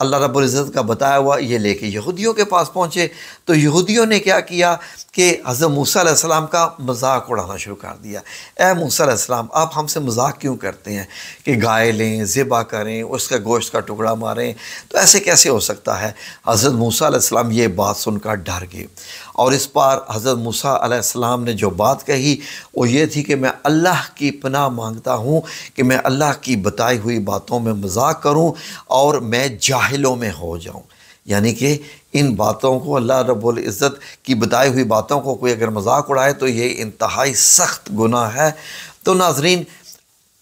اللہ رب العزت کا بتایا ہوا یہ لے کے یہودیوں کے پاس پہنچے، تو یہودیوں نے کیا کیا کہ حضرت موسیٰ علیہ السلام کا مذاق اڑانا شروع کر دیا۔ اے موسیٰ علیہ السلام، آپ ہم سے مذاق کیوں کرتے ہیں کہ گائے لیں، ذبح کریں، اس کا گوشت کا ٹکڑا ماریں، تو ایسے کیسے ہو سکتا ہے؟ حضرت موسیٰ علیہ السلام یہ بات سن کر ڈر گئے، اور اس بار حضرت موسیٰ علیہ السلام نے جو بات کہی وہ یہ تھی کہ میں اللہ کی پناہ مانگتا ہوں کہ میں اللہ کی بتائی ہوئی باتوں میں مذاق کروں اور میں جاہلوں میں ہو جاؤں، یعنی کہ ان باتوں کو، اللہ رب العزت کی بتائی ہوئی باتوں کو کوئی اگر مذاق اڑائے تو یہ انتہائی سخت گناہ ہے۔ تو ناظرین،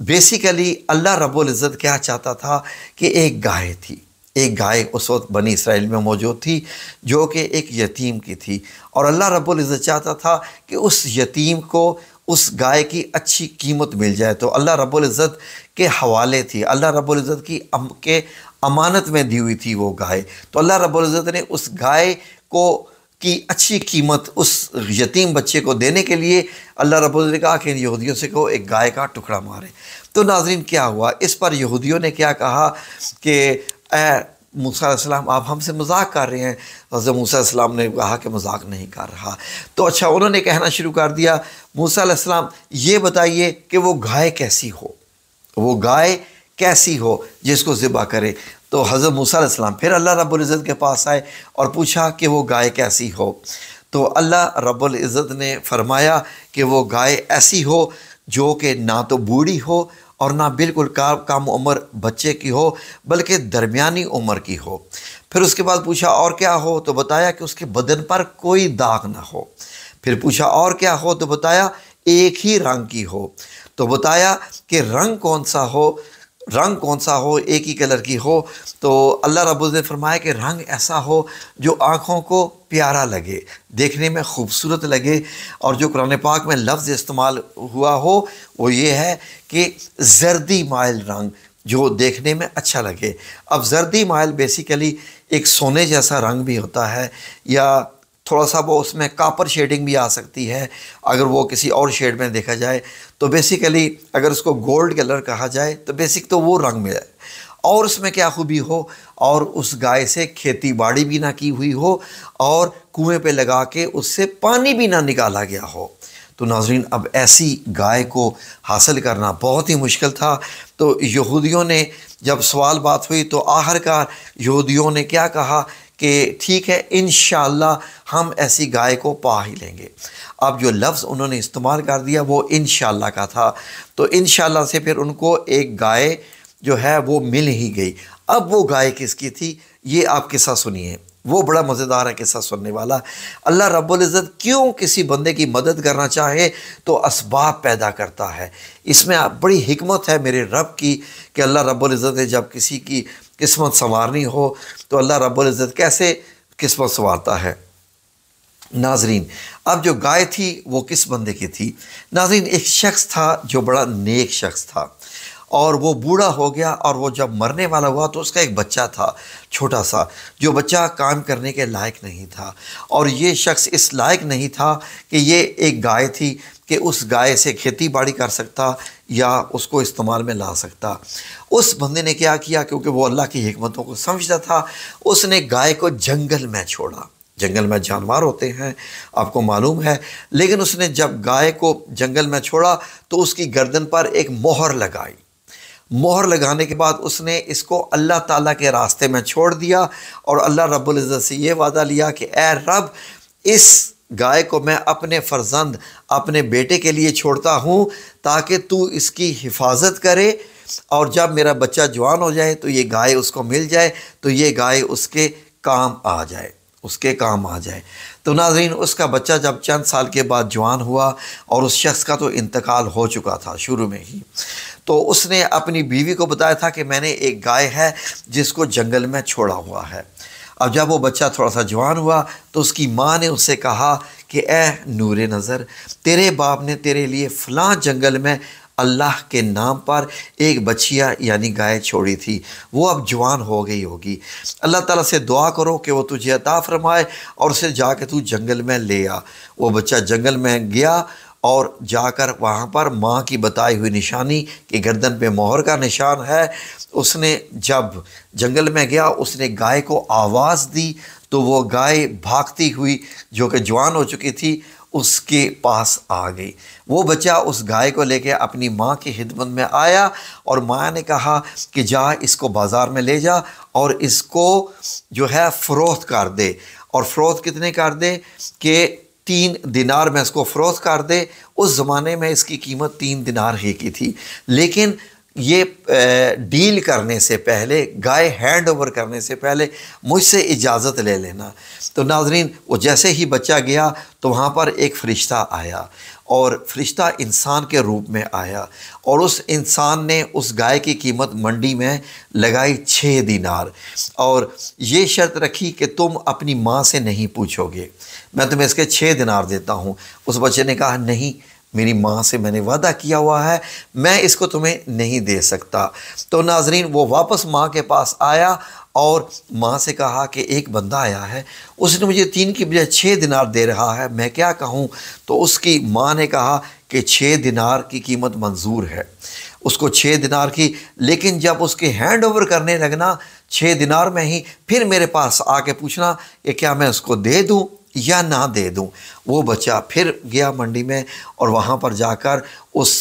بیسیکلی اللہ رب العزت کیا چاہتا تھا کہ ایک گائے تھی، ایک گائے اس وقت بنی اسرائیل میں موجود تھی جو کہ ایک یتیم کی تھی، اور اللہ رب العزت چاہتا تھا کہ اس یتیم کو اس گائے کی اچھی قیمت مل جائے، تو اللہ رب العزت کے حوالے تھی، اللہ رب العزت کے امانت میں دی ہوئی تھی وہ گائے، تو اللہ رب العزت نے اس گائے کی اچھی قیمت اس یتیم بچے کو دینے کے لیے اللہ رب العزت نے کہا کہ ان یہودیوں سے کہو ایک گائے کا ٹکڑا مارے۔ تو ناظرین کیا ہوا، اس پر یہودیوں نے کیا کہا کہ اے موسیٰ علیہ السلام، آپ ہم سے مذاق کر رہے ہیں۔ حضرت موسیٰ علیہ السلام نے کہا کہ مذاق نہیں کر رہا۔ تو اچھا، انہوں نے کہنا شروع کر دیا، موسیٰ علیہ السلام یہ بتائیے کہ وہ گائے کیسی ہو، وہ گائے کیسی ہو جس کو ذبح کرے۔ تو حضرت موسیٰ علیہ السلام پھر اللہ رب العزت کے پاس آئے اور پوچھا کہ وہ گائے کیسی ہو، تو اللہ رب العزت نے فرمایا کہ وہ گائے ایسی ہو جو کہ نہ تو بوڑھی ہو اور نہ بالکل کم عمر بچے کی ہو، بلکہ درمیانی عمر کی ہو۔ پھر اس کے بعد پوچھا اور کیا ہو، تو بتایا کہ اس کے بدن پر کوئی داغ نہ ہو۔ پھر پوچھا اور کیا ہو، تو بتایا ایک ہی رنگ کی ہو۔ تو بتایا کہ رنگ کون سا ہو، ایک ہی کلر کی ہو۔ تو اللہ رب العزت نے فرمایا کہ رنگ ایسا ہو جو آنکھوں کو پیارا لگے، دیکھنے میں خوبصورت لگے، اور جو قرآن پاک میں لفظ استعمال ہوا ہو وہ یہ ہے کہ زردی مائل رنگ، جو دیکھنے میں اچھا لگے۔ اب زردی مائل بیسیکلی ایک سونے جیسا رنگ بھی ہوتا ہے، یا تھوڑا سا وہ اس میں کاپر شیڈنگ بھی آ سکتی ہے اگر وہ کسی اور شیڈ میں دیکھا جائے، تو بیسیکلی اگر اس کو گولڈ کلر کہا جائے تو بیسک تو وہ رنگ میں ہے۔ اور اس میں کیا خوبی ہو، اور اس گائے سے کھیتی باڑی بھی نہ کی ہوئی ہو، اور کنویں پہ لگا کے اس سے پانی بھی نہ نکالا گیا ہو۔ تو ناظرین، اب ایسی گائے کو حاصل کرنا بہت ہی مشکل تھا۔ تو یہودیوں نے جب سوال بات ہوئی تو آخرکار یہودیوں نے کیا کہا کہ ٹھیک ہے، انشاءاللہ ہم ایسی گائے کو پا ہی لیں گے۔ اب جو لفظ انہوں نے استعمال کر دیا وہ انشاءاللہ کا تھا، تو انشاءاللہ سے پھر ان کو ایک گائے جو ہے وہ مل ہی گئی۔ اب وہ گائے کس کی تھی، یہ آپ قصہ سنیے، وہ بڑا مزیدار ہے قصہ سننے والا۔ اللہ رب العزت کیوں کسی بندے کی مدد کرنا چاہے تو اسباب پیدا کرتا ہے، اس میں بڑی حکمت ہے میرے رب کی کہ اللہ رب العزت نے جب کسی کی قسمت سنوارنی ہو تو اللہ رب العزت کیسے قسمت سنوارتا ہے۔ ناظرین، اب جو گائے تھی وہ کس بندے کی تھی؟ ناظرین، ایک شخص تھا جو بڑا نیک شخص تھا، اور وہ بوڑھا ہو گیا، اور وہ جب مرنے والا ہوا تو اس کا ایک بچہ تھا چھوٹا سا، جو بچہ کام کرنے کے لائق نہیں تھا، اور یہ شخص اس لائق نہیں تھا کہ یہ ایک گائے تھی کہ اس گائے سے کھیتی باڑی کر سکتا یا اس کو استعمال میں لا سکتا۔ اس بندے نے کیا کیا، کیونکہ وہ اللہ کی حکمتوں کو سمجھتا تھا، اس نے گائے کو جنگل میں چھوڑا۔ جنگل میں جانور ہوتے ہیں، آپ کو معلوم ہے، لیکن اس نے جب گائے کو جنگل میں چھوڑا تو اس کی گردن پر ایک مہر لگائی۔ مہر لگانے کے بعد اس نے اس کو اللہ تعالیٰ کے راستے میں چھوڑ دیا، اور اللہ رب العزت سے یہ وعدہ لیا کہ اے رب، اس گائے کو میں اپنے فرزند، اپنے بیٹے کے لیے چھوڑتا ہوں تاکہ تو اس کی حفاظت کرے، اور جب میرا بچہ جوان ہو جائے تو یہ گائے اس کو مل جائے، تو یہ گائے اس کے کام آ جائے، اس کے کام آ جائے۔ تو ناظرین، اس کا بچہ جب چند سال کے بعد جوان ہوا، اور اس شخص کا تو انتقال ہو چکا تھا شروع میں ہی، تو اس نے اپنی بیوی کو بتایا تھا کہ میں نے ایک گائے ہے جس کو جنگل میں چھوڑا ہوا ہے۔ اب جب وہ بچہ تھوڑا سا جوان ہوا تو اس کی ماں نے اس سے کہا کہ اے نور نظر، تیرے باپ نے تیرے لیے فلاں جنگل میں اللہ کے نام پر ایک بچیا یعنی گائے چھوڑی تھی، وہ اب جوان ہو گئی ہوگی، اللہ تعالیٰ سے دعا کرو کہ وہ تجھے عطا فرمائے اور اسے جا کے تو جنگل میں لے آ۔ وہ بچہ جنگل میں گیا، اور جا کر وہاں پر ماں کی بتائی ہوئی نشانی کہ گردن پہ مہر کا نشان ہے، اس نے جب جنگل میں گیا اس نے گائے کو آواز دی تو وہ گائے بھاگتی ہوئی جو کہ جوان ہو چکی تھی اس کے پاس آ گئی۔ وہ بچہ اس گائے کو لے کے اپنی ماں کی خدمت میں آیا اور ماں نے کہا کہ جا اس کو بازار میں لے جا اور اس کو جو ہے فروخت کر دے، اور فروخت کتنے کر دے کہ 3 دینار میں اس کو فروخت کر دے۔ اس زمانے میں اس کی قیمت 3 دینار ہی کی تھی، لیکن یہ ڈیل کرنے سے پہلے، گائے ہینڈ اوور کرنے سے پہلے مجھ سے اجازت لے لینا۔ تو ناظرین وہ جیسے ہی بچہ گیا تو وہاں پر ایک فرشتہ آیا، اور فرشتہ انسان کے روپ میں آیا، اور اس انسان نے اس گائے کی قیمت منڈی میں لگائی 6 دینار، اور یہ شرط رکھی کہ تم اپنی ماں سے نہیں پوچھو گے، میں تمہیں اس کے 6 دینار دیتا ہوں۔ اس بچے نے کہا نہیں، میری ماں سے میں نے وعدہ کیا ہوا ہے، میں اس کو تمہیں نہیں دے سکتا۔ تو ناظرین وہ واپس ماں کے پاس آیا اور ماں سے کہا کہ ایک بندہ آیا ہے، اس نے مجھے 3 کی بجائے 6 دینار دے رہا ہے، میں کیا کہوں؟ تو اس کی ماں نے کہا کہ 6 دینار کی قیمت منظور ہے، اس کو 6 دینار کی، لیکن جب اس کے ہینڈ اوور کرنے لگنا 6 دینار میں ہی پھر میرے پاس آ کے پوچھنا کہ کیا میں اس کو دے دوں یا نہ دے دوں۔ وہ بچہ پھر گیا منڈی میں اور وہاں پر جا کر اس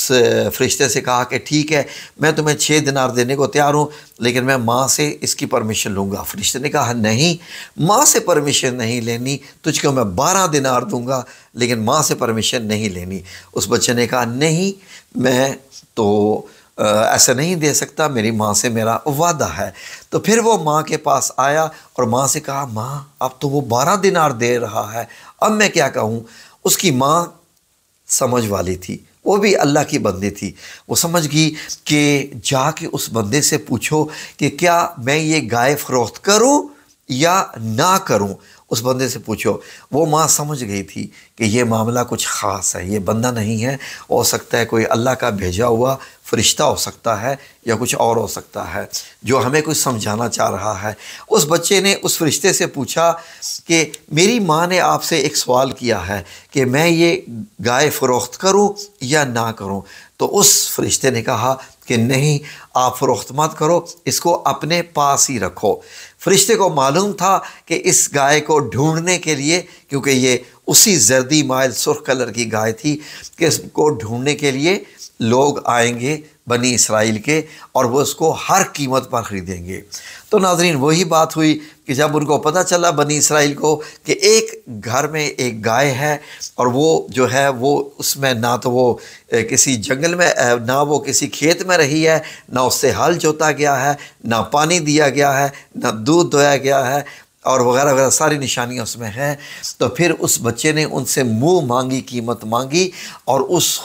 فرشتے سے کہا کہ ٹھیک ہے میں تمہیں 6 دینار دینے کو تیار ہوں، لیکن میں ماں سے اس کی پرمیشن لوں گا۔ فرشتے نے کہا نہیں، ماں سے پرمیشن نہیں لینی، تجھ کو میں 12 دینار دوں گا لیکن ماں سے پرمیشن نہیں لینی۔ اس بچے نے کہا نہیں، میں تو ایسا نہیں دے سکتا، میری ماں سے میرا وعدہ ہے۔ تو پھر وہ ماں کے پاس آیا اور ماں سے کہا ماں اب تو وہ 12 دینار دے رہا ہے، اب میں کیا کہوں؟ اس کی ماں سمجھ والی تھی، وہ بھی اللہ کی بندی تھی، وہ سمجھ گئی کہ جا کے اس بندے سے پوچھو کہ کیا میں یہ گائے فروخت کروں یا نہ کروں، اس بندے سے پوچھو۔ وہ ماں سمجھ گئی تھی کہ یہ معاملہ کچھ خاص ہے، یہ بندہ نہیں ہے، ہو سکتا ہے کوئی اللہ کا بھیجا ہوا فرشتہ ہو سکتا ہے یا کچھ اور ہو سکتا ہے جو ہمیں کچھ سمجھانا چاہ رہا ہے۔ اس بچے نے اس فرشتے سے پوچھا کہ میری ماں نے آپ سے ایک سوال کیا ہے کہ میں یہ گائے فروخت کروں یا نہ کروں، تو اس فرشتے نے کہا کہ نہیں، آپ فروخت مت کرو، اس کو اپنے پاس ہی رکھو۔ فرشتے کو معلوم تھا کہ اس گائے کو ڈھونڈنے کے لیے، کیونکہ یہ اسی زردی مائل سرخ کلر کی گائے تھی، کہ اس کو ڈھونڈنے کے لیے لوگ آئیں گے بنی اسرائیل کے اور وہ اس کو ہر قیمت پر خریدیں گے۔ تو ناظرین وہی بات ہوئی کہ جب ان کو پتہ چلا بنی اسرائیل کو کہ ایک گھر میں ایک گائے ہے اور وہ جو ہے وہ اس میں نہ تو وہ کسی جنگل میں، نہ وہ کسی کھیت میں رہی ہے، نہ اس سے ہل جوتا گیا ہے، نہ پانی دیا گیا ہے، نہ دودھ دویا گیا ہے، اور وغیرہ وغیرہ ساری نشانیاں اس میں ہیں، تو پھر اس بچے نے ان سے منہ مانگی، قیمت مانگی، اور اس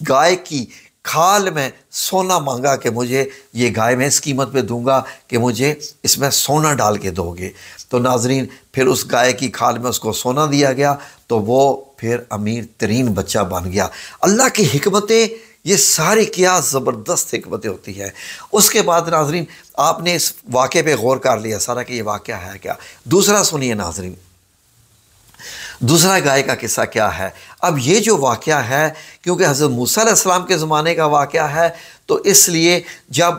گائے کی کھال میں سونا مانگا کہ مجھے یہ گائے میں اس قیمت پہ دوں گا کہ مجھے اس میں سونا ڈال کے دو گے۔ تو ناظرین پھر اس گائے کی کھال میں اس کو سونا دیا گیا تو وہ پھر امیر ترین بچہ بن گیا۔ اللہ کی حکمتیں یہ ساری کیا زبردست حکمتیں ہوتی ہیں۔ اس کے بعد ناظرین آپ نے اس واقعے پہ غور کر لیا سارا کہ یہ واقعہ ہے کیا۔ دوسرا سنیے ناظرین، دوسرا گائے کا قصہ کیا ہے۔ اب یہ جو واقعہ ہے کیونکہ حضرت موسیٰ علیہ السلام کے زمانے کا واقعہ ہے، تو اس لیے جب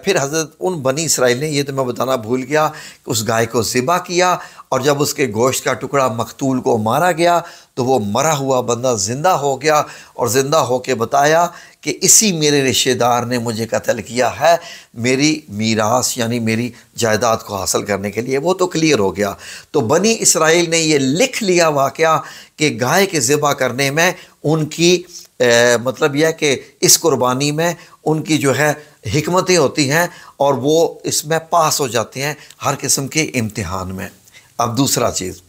پھر حضرت ان بنی اسرائیل نے، یہ تو میں بتانا بھول گیا، اس گائے کو ذبح کیا، اور جب اس کے گوشت کا ٹکڑا مقتول کو مارا گیا تو وہ مرا ہوا بندہ زندہ ہو گیا، اور زندہ ہو کے بتایا کہ اسی میرے رشتہ دار نے مجھے قتل کیا ہے میری میراث یعنی میری جائیداد کو حاصل کرنے کے لیے۔ وہ تو کلیئر ہو گیا۔ تو بنی اسرائیل نے یہ لکھ لیا واقعہ کہ گائے کے ذبح کرنے میں ان کی مطلب یہ ہے کہ اس قربانی میں ان کی جو ہے حکمتیں ہوتی ہیں اور وہ اس میں پاس ہو جاتے ہیں ہر قسم کے امتحان میں۔ اب دوسرا چیز،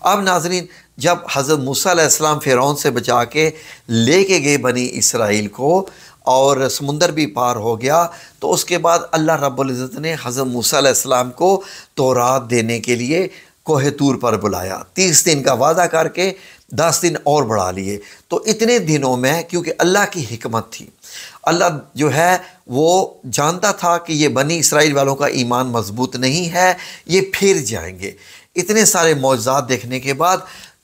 اب ناظرین جب حضرت موسیٰ علیہ السلام فرعون سے بچا کے لے کے گئے بنی اسرائیل کو اور سمندر بھی پار ہو گیا، تو اس کے بعد اللہ رب العزت نے حضرت موسیٰ علیہ السلام کو تورات دینے کے لیے کوہ طور پر بلایا، 30 دن کا وعدہ کر کے 10 دن اور بڑھا لیے۔ تو اتنے دنوں میں کیونکہ اللہ کی حکمت تھی، اللہ جو ہے وہ جانتا تھا کہ یہ بنی اسرائیل والوں کا ایمان مضبوط نہیں ہے، یہ پھر جائیں گے۔ اتنے سارے معجزات دیکھنے کے بعد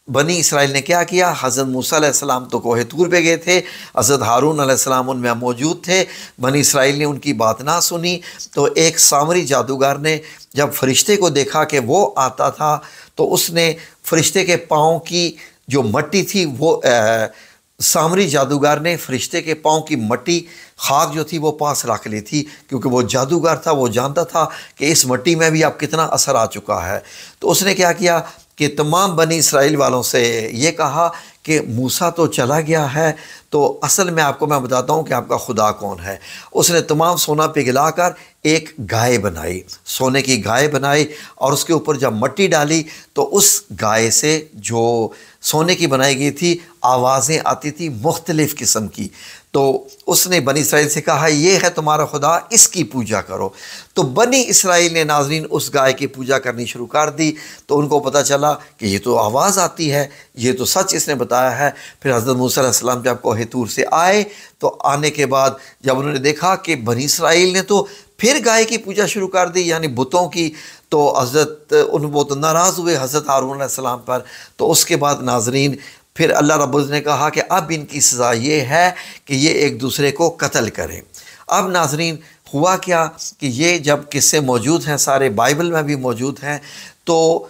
بنی اسرائیل نے کیا کیا؟ حضرت موسیٰ علیہ السلام تو کوہ طور پہ گئے تھے، حضرت ہارون علیہ السلام ان میں موجود تھے، بنی اسرائیل نے ان کی بات نہ سنی، تو ایک سامری جادوگر نے جب فرشتے کو دیکھا کہ وہ آتا تھا تو اس نے فرشتے کے پاؤں کی جو مٹی تھی وہ سامری جادوگر نے فرشتے کے پاؤں کی مٹی خاک جو تھی وہ پاس رکھ لی تھی، کیونکہ وہ جادوگر تھا، وہ جانتا تھا کہ اس مٹی میں بھی اب کتنا اثر آ چکا ہے۔ تو اس نے کیا کیا کہ تمام بنی اسرائیل والوں سے یہ کہا کہ موسیٰ تو چلا گیا ہے، تو اصل میں آپ کو میں بتاتا ہوں کہ آپ کا خدا کون ہے۔ اس نے تمام سونا پگھلا کر ایک گائے بنائی، سونے کی گائے بنائی، اور اس کے اوپر جب مٹی ڈالی تو اس گائے سے جو سونے کی بنائی گئی تھی آوازیں آتی تھی مختلف قسم کی۔ تو اس نے بنی اسرائیل سے کہا یہ ہے تمہارا خدا، اس کی پوجا کرو۔ تو بنی اسرائیل نے ناظرین اس گائے کی پوجا کرنی شروع کر دی، تو ان کو پتہ چلا کہ یہ تو آواز آتی ہے، یہ تو سچ اس نے بتایا ہے۔ پھر حضرت موسیٰ علیہ السلام جب کوہ طور سے آئے تو آنے کے بعد جب انہوں نے دیکھا کہ بنی اسرائیل نے تو پھر گائے کی پوجا شروع کر دی، یعنی بتوں کی، تو حضرت وہ تو ناراض ہوئے حضرت ہارون علیہ السلام پر۔ تو اس کے بعد ناظرین پھر اللہ رب العزت نے کہا کہ اب ان کی سزا یہ ہے کہ یہ ایک دوسرے کو قتل کریں۔ اب ناظرین ہوا کیا کہ یہ جب قصے موجود ہیں، سارے بائبل میں بھی موجود ہیں، تو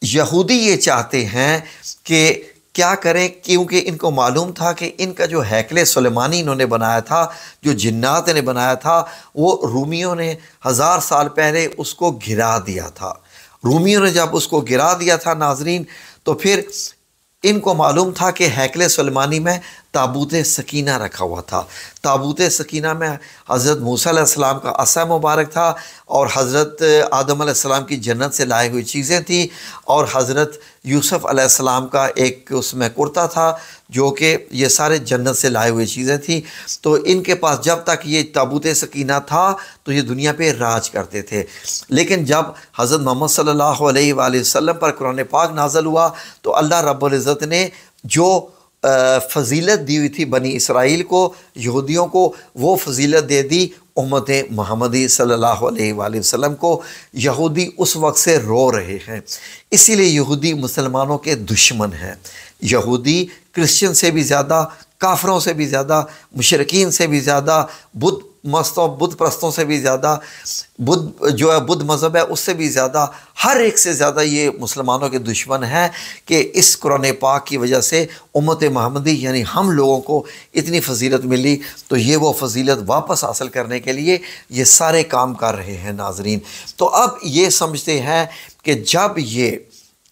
یہودی یہ چاہتے ہیں کہ کیا کریں، کیونکہ ان کو معلوم تھا کہ ان کا جو ہیکل سلیمانی انہوں نے بنایا تھا، جو جنات نے بنایا تھا، وہ رومیوں نے 1000 سال پہلے اس کو گرا دیا تھا۔ رومیوں نے جب اس کو گرا دیا تھا ناظرین، تو پھر ان کو معلوم تھا کہ ہیکل سلیمانی میں تابوت سکینہ رکھا ہوا تھا۔ تابوت سکینہ میں حضرت موسیٰ علیہ السلام کا عصا مبارک تھا، اور حضرت آدم علیہ السلام کی جنت سے لائے ہوئی چیزیں تھیں، اور حضرت یوسف علیہ السلام کا ایک اس میں کرتا تھا جو کہ یہ سارے جنت سے لائے ہوئی چیزیں تھیں۔ تو ان کے پاس جب تک یہ تابوت سکینہ تھا تو یہ دنیا پہ راج کرتے تھے، لیکن جب حضرت محمد صلی اللہ علیہ وآلہ وسلم پر قرآن پاک نازل ہوا تو اللہ رب العزت نے جو فضیلت دی ہوئی تھی بنی اسرائیل کو، یہودیوں کو، وہ فضیلت دے دی امت محمدی صلی اللہ علیہ وآلہ وسلم کو۔ یہودی اس وقت سے رو رہے ہیں، اسی لیے یہودی مسلمانوں کے دشمن ہیں۔ یہودی کرسچن سے بھی زیادہ، کافروں سے بھی زیادہ، مشرکین سے بھی زیادہ، بدھ پرستوں سے بھی زیادہ، بدھ مذہب ہے اس سے بھی زیادہ، ہر ایک سے زیادہ یہ مسلمانوں کے دشمن ہیں کہ اس قرآن پاک کی وجہ سے امت محمدی یعنی ہم لوگوں کو اتنی فضیلت ملی، تو یہ وہ فضیلت واپس حاصل کرنے کے لیے یہ سارے کام کر رہے ہیں ناظرین۔ تو اب یہ سمجھتے ہیں کہ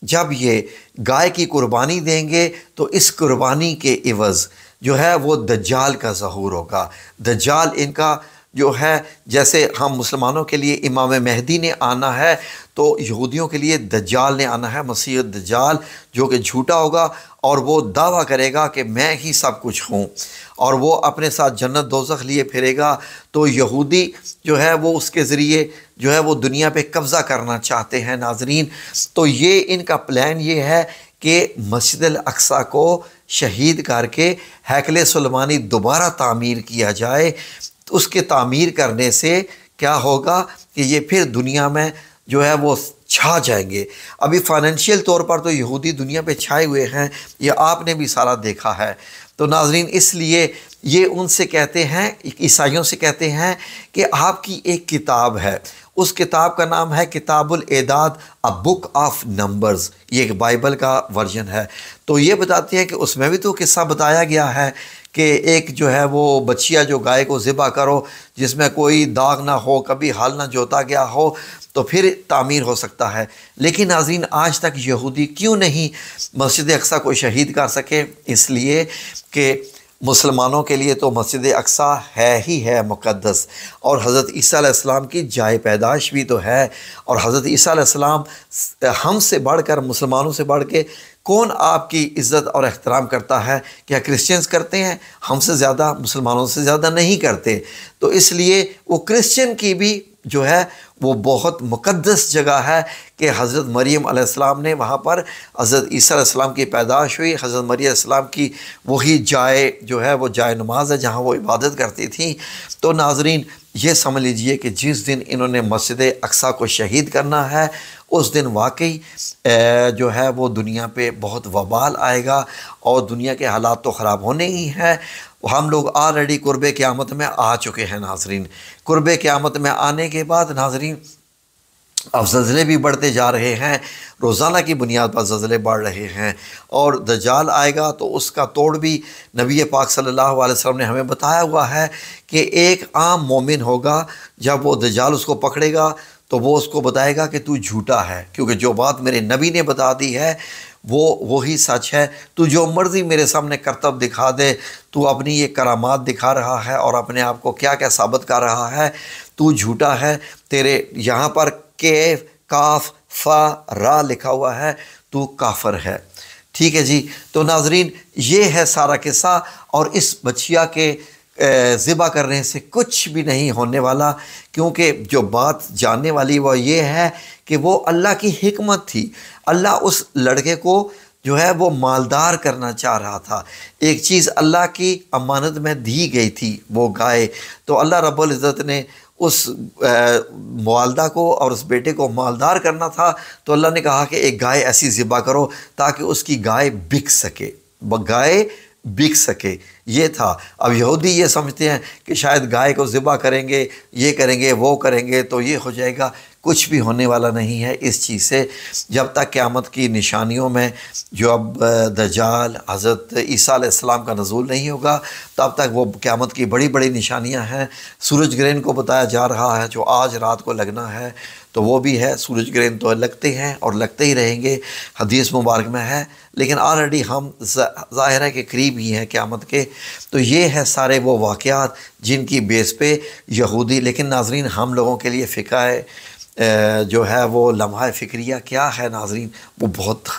جب یہ گائے کی قربانی دیں گے تو اس قربانی کے عوض جو ہے وہ دجال کا ظہور ہوگا۔ دجال ان کا جو ہے، جیسے ہم مسلمانوں کے لیے امام مہدی نے آنا ہے، تو یہودیوں کے لیے دجال نے آنا ہے، مسیح الدجال، جو کہ جھوٹا ہوگا اور وہ دعویٰ کرے گا کہ میں ہی سب کچھ ہوں، اور وہ اپنے ساتھ جنت دوزخ لیے پھرے گا۔ تو یہودی جو ہے وہ اس کے ذریعے جو ہے وہ دنیا پہ قبضہ کرنا چاہتے ہیں ناظرین۔ تو یہ ان کا پلان یہ ہے کہ مسجد الاقصیٰ کو شہید کر کے ہیکل سلیمانی دوبارہ تعمیر کیا جائے۔ اس کے تعمیر کرنے سے کیا ہوگا کہ یہ پھر دنیا میں جو ہے وہ چھا جائیں گے۔ ابھی فائنینشیل طور پر تو یہودی دنیا پہ چھائے ہوئے ہیں، یہ آپ نے بھی سارا دیکھا ہے۔ تو ناظرین اس لیے یہ ان سے کہتے ہیں، عیسائیوں سے کہتے ہیں کہ آپ کی ایک کتاب ہے، اس کتاب کا نام ہے کتاب الاعداد، اے بک آف نمبرز، یہ ایک بائبل کا ورژن ہے۔ تو یہ بتاتے ہیں کہ اس میں بھی تو قصہ بتایا گیا ہے کہ ایک جو ہے وہ بچیا جو گائے کو ذبح کرو جس میں کوئی داغ نہ ہو، کبھی ہل نہ جوتا گیا ہو، تو پھر تعمیر ہو سکتا ہے۔ لیکن ناظرین آج تک یہودی کیوں نہیں مسجد اقصیٰ کو شہید کر سکے؟ اس لیے کہ مسلمانوں کے لیے تو مسجد اقصیٰ ہے ہی ہے مقدس، اور حضرت عیسیٰ علیہ السلام کی جائے پیدائش بھی تو ہے، اور حضرت عیسیٰ علیہ السلام ہم سے بڑھ کر، مسلمانوں سے بڑھ کے کون آپ کی عزت اور احترام کرتا ہے؟ کیا کرسچنز کرتے ہیں؟ ہم سے زیادہ، مسلمانوں سے زیادہ نہیں کرتے۔ تو اس لیے وہ کرسچن کی بھی جو ہے وہ بہت مقدس جگہ ہے کہ حضرت مریم علیہ السلام نے وہاں پر حضرت عیسیٰ علیہ السلام کی پیدائش ہوئی، حضرت مریم علیہ السلام کی وہی جائے جو ہے وہ جائے نماز ہے جہاں وہ عبادت کرتی تھیں۔ تو ناظرین یہ سمجھ لیجئے کہ جس دن انہوں نے مسجد اقصیٰ کو شہید کرنا ہے اس دن واقعی جو ہے وہ دنیا پہ بہت وبال آئے گا، اور دنیا کے حالات تو خراب ہونے ہی ہیں۔ ہم لوگ آلریڈی قرب قیامت میں آ چکے ہیں ناظرین۔ قرب قیامت میں آنے کے بعد ناظرین اب زلزلے بھی بڑھتے جا رہے ہیں، روزانہ کی بنیاد پر زلزلے بڑھ رہے ہیں، اور دجال آئے گا تو اس کا توڑ بھی نبی پاک صلی اللہ علیہ وسلم نے ہمیں بتایا ہوا ہے کہ ایک عام مومن ہوگا، جب وہ دجال اس کو پکڑے گا تو وہ اس کو بتائے گا کہ تو جھوٹا ہے، کیونکہ جو بات میرے نبی نے بتا دی ہے وہی سچ ہے۔ تو جو مرضی میرے سامنے کرتب دکھا دے، تو اپنی یہ کرامات دکھا رہا ہے اور اپنے آپ کو کیا کیا ثابت کر رہا ہے، تو جھوٹا ہے۔ تیرے یہاں پر کیف کاف فا را لکھا ہوا ہے، تو کافر ہے۔ ٹھیک ہے جی، تو ناظرین یہ ہے سارا قصہ، اور اس بچیا کے ذبح کرنے سے کچھ بھی نہیں ہونے والا، کیونکہ جو بات جاننے والی وہ یہ ہے کہ وہ اللہ کی حکمت تھی۔ اللہ اس لڑکے کو جو ہے وہ مالدار کرنا چاہ رہا تھا۔ ایک چیز اللہ کی امانت میں دی گئی تھی، وہ گائے، تو اللہ رب العزت نے اس والدہ کو اور اس بیٹے کو مالدار کرنا تھا، تو اللہ نے کہا کہ ایک گائے ایسی ذبح کرو تاکہ اس کی گائے بک سکے، گائے بک سکے، یہ تھا۔ اب یہودی یہ سمجھتے ہیں کہ شاید گائے کو ذبح کریں گے، یہ کریں گے، وہ کریں گے تو یہ ہو جائے گا۔ کچھ بھی ہونے والا نہیں ہے اس چیز سے، جب تک قیامت کی نشانیوں میں جو اب دجال حضرت عیسیٰ علیہ السلام کا نزول نہیں ہوگا، تب تک وہ قیامت کی بڑی بڑی نشانیاں ہیں۔ سورج گرہن کو بتایا جا رہا ہے جو آج رات کو لگنا ہے، تو وہ بھی ہے۔ سورج گرہن تو لگتے ہیں اور لگتے ہی رہیں گے، حدیث مبارک میں ہے، لیکن آلریڈی ہم ظاہر ہے کہ قریب ہی ہیں قیامت کے۔ تو یہ ہے سارے وہ واقعات جن کی بیس پہ یہودی، لیکن ناظرین ہم لوگوں کے لیے فقہ جو ہے وہ لمحہ فکریہ کیا ہے ناظرین، وہ بہت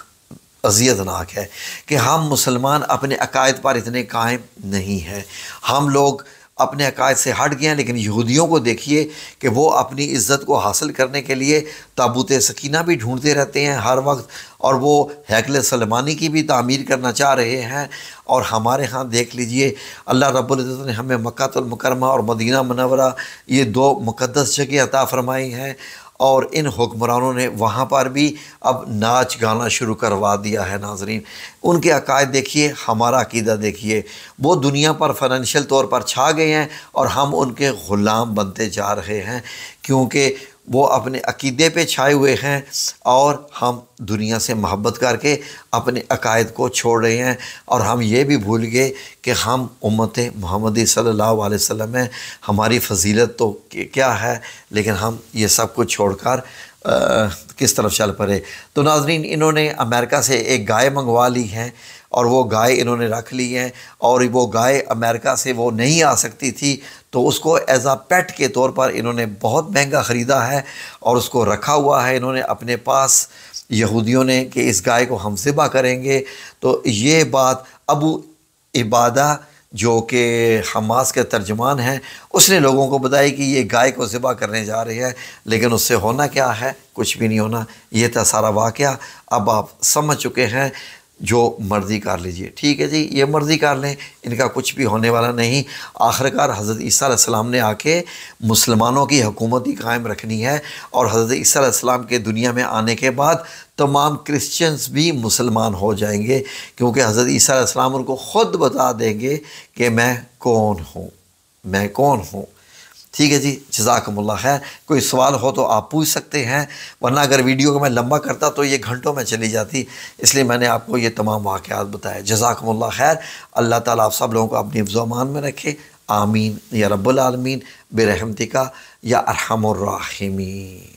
اذیت ناک ہے کہ ہم مسلمان اپنے عقائد پر اتنے قائم نہیں ہیں۔ ہم لوگ اپنے عقائد سے ہٹ گئے ہیں، لیکن یہودیوں کو دیکھیے کہ وہ اپنی عزت کو حاصل کرنے کے لیے تابوت سکینہ بھی ڈھونڈتے رہتے ہیں ہر وقت، اور وہ ہیکل سلیمانی کی بھی تعمیر کرنا چاہ رہے ہیں۔ اور ہمارے ہاں دیکھ لیجئے اللہ رب العزت نے ہمیں مکہ المکرمہ اور مدینہ منورہ یہ دو مقدس جگہ عطا فرمائی ہیں، اور ان حکمرانوں نے وہاں پر بھی اب ناچ گانا شروع کروا دیا ہے ناظرین۔ ان کے عقائد دیکھیے، ہمارا عقیدہ دیکھیے، وہ دنیا پر فائنینشیل طور پر چھا گئے ہیں، اور ہم ان کے غلام بنتے جا رہے ہیں، کیونکہ وہ اپنے عقیدے پہ چھائے ہوئے ہیں، اور ہم دنیا سے محبت کر کے اپنے عقائد کو چھوڑ رہے ہیں۔ اور ہم یہ بھی بھول گئے کہ ہم امت محمدی صلی اللہ علیہ وسلم ہیں، ہماری فضیلت تو کیا ہے، لیکن ہم یہ سب کچھ چھوڑ کر کس طرف چل پڑے۔ تو ناظرین انہوں نے امریکہ سے ایک گائے منگوا لی ہے، اور وہ گائے انہوں نے رکھ لی ہیں، اور وہ گائے امریکہ سے وہ نہیں آ سکتی تھی، تو اس کو ایز اے پیٹ کے طور پر انہوں نے بہت مہنگا خریدا ہے، اور اس کو رکھا ہوا ہے انہوں نے اپنے پاس یہودیوں نے کہ اس گائے کو ہم ذبح کریں گے۔ تو یہ بات ابو عبادہ جو کہ حماس کے ترجمان ہیں، اس نے لوگوں کو بتائی کہ یہ گائے کو ذبح کرنے جا رہے ہیں، لیکن اس سے ہونا کیا ہے، کچھ بھی نہیں ہونا۔ یہ تھا سارا واقعہ، اب آپ سمجھ چکے ہیں، جو مرضی کر لیجئے، ٹھیک ہے جی، یہ مرضی کر لیں، ان کا کچھ بھی ہونے والا نہیں۔ آخرکار حضرت عیسیٰ علیہ السلام نے آ کے مسلمانوں کی حکومت ہی قائم رکھنی ہے، اور حضرت عیسیٰ علیہ السلام کے دنیا میں آنے کے بعد تمام کرسچنز بھی مسلمان ہو جائیں گے، کیونکہ حضرت عیسیٰ علیہ السلام ان کو خود بتا دیں گے کہ میں کون ہوں، میں کون ہوں۔ ٹھیک ہے جی، جزاکم اللہ خیر۔ کوئی سوال ہو تو آپ پوچھ سکتے ہیں، ورنہ اگر ویڈیو کو میں لمبا کرتا تو یہ گھنٹوں میں چلی جاتی، اس لیے میں نے آپ کو یہ تمام واقعات بتائے۔ جزاکم اللہ خیر۔ اللہ تعالیٰ آپ سب لوگوں کو اپنی حفظ و امان میں رکھے، آمین یا رب العالمین، برحمتک یا ارحم الراحمین۔